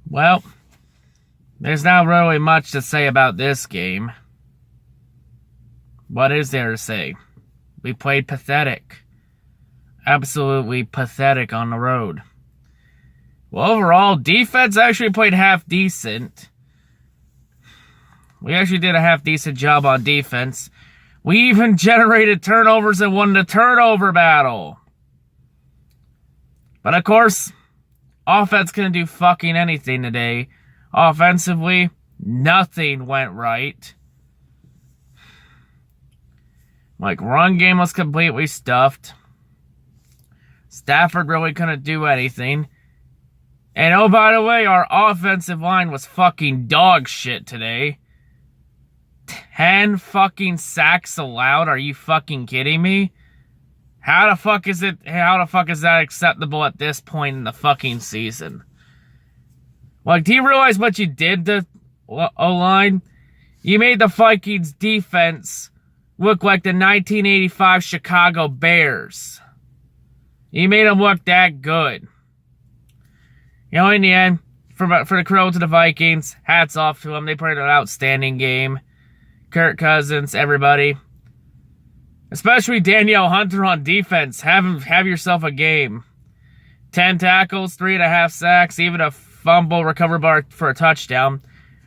Well, there's not really much to say about this game. What is there to say? We played pathetic. Absolutely pathetic on the road. Well, overall, defense actually played half decent. We actually did a half decent job on defense. We even generated turnovers and won the turnover battle. But of course, offense couldn't do fucking anything today. Offensively, nothing went right. Like, run game was completely stuffed. Stafford really couldn't do anything. And oh, by the way, our offensive line was fucking dog shit today. 10 fucking sacks allowed? Are you fucking kidding me? How the fuck is that acceptable at this point in the fucking season? Like, do you realize what you did to O-line? You made the Vikings defense look like the 1985 Chicago Bears. You made them look that good. You know, in the end, for the credit to the Vikings, hats off to them. They played an outstanding game. Kirk Cousins, everybody. Especially Danielle Hunter on defense. Have yourself a game. 10 tackles, 3.5 sacks, even a fumble recovered for a touchdown.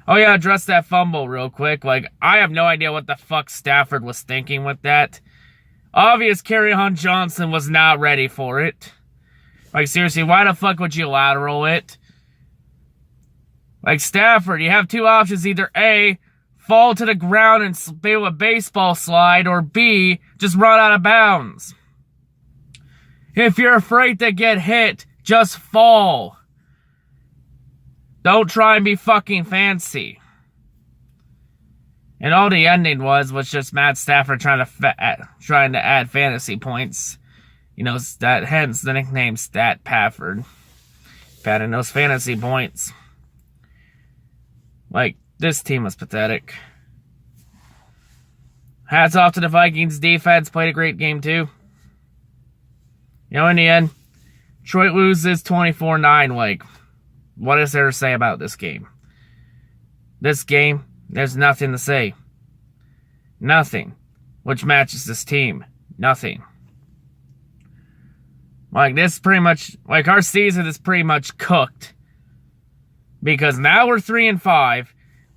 Oh yeah, address that fumble real quick. Like, I have no idea what the fuck Stafford was thinking with that. Obvious Kerryon Johnson was not ready for it. Like, seriously, why the fuck would you lateral it? Like, Stafford, you have two options. Either A, fall to the ground and do a baseball slide, or B, just run out of bounds. If you're afraid to get hit, just fall. Don't try and be fucking fancy. And all the ending was just Matt Stafford trying to add fantasy points. You know, that hence the nickname Stat Pafford. Patting those fantasy points. Like, this team was pathetic. Hats off to the Vikings defense. Played a great game, too. You know, in the end, Detroit loses 24-9. Like, what is there to say about this game? This game, there's nothing to say. Nothing. Which matches this team. Nothing. Like, this pretty much, like, our season is pretty much cooked. Because now we're 3-5.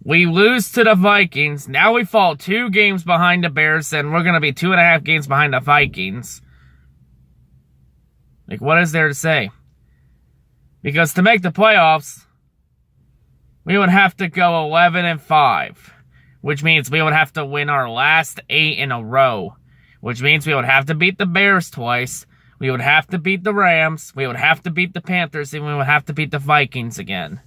We lose to the Vikings. Now we fall 2 games behind the Bears, and we're going to be 2.5 games behind the Vikings. Like, what is there to say? Because to make the playoffs, we would have to go 11-5. Which means we would have to win our last 8 in a row. Which means we would have to beat the Bears twice. We would have to beat the Rams. We would have to beat the Panthers. And we would have to beat the Vikings again.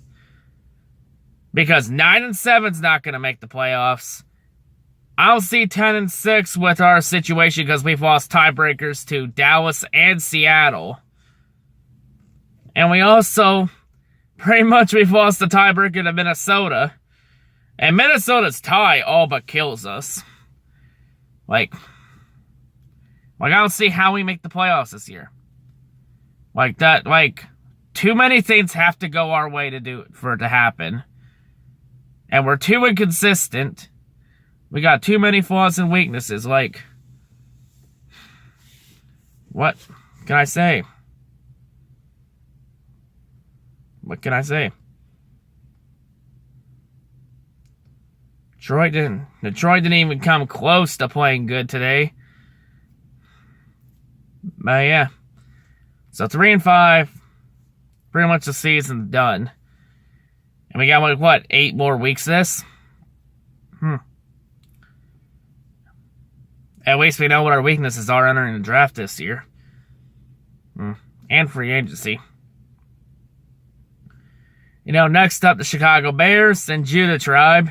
Because 9-7 is not going to make the playoffs. I'll see 10-6 with our situation because we've lost tiebreakers to Dallas and Seattle. And we also, pretty much we've lost the tiebreaker to Minnesota. And Minnesota's tie all but kills us. Like, I don't see how we make the playoffs this year. Like, that, like, too many things have to go our way for it to happen. And we're too inconsistent. We got too many flaws and weaknesses. Like, what can I say? What can I say? Detroit didn't even come close to playing good today. But yeah. So 3-5. Pretty much the season's done. And we got, like, what, 8 more weeks of this? At least we know what our weaknesses are entering the draft this year. And free agency. You know, next up, the Chicago Bears and Judah Tribe.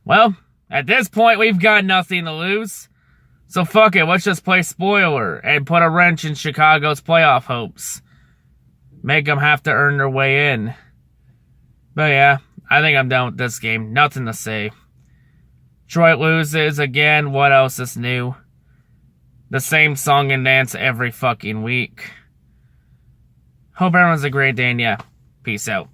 Well, at this point, we've got nothing to lose. So fuck it, let's just play spoiler and put a wrench in Chicago's playoff hopes. Make them have to earn their way in. But yeah, I think I'm done with this game. Nothing to say. Detroit loses again. What else is new? The same song and dance every fucking week. Hope everyone's a great day, and yeah, peace out.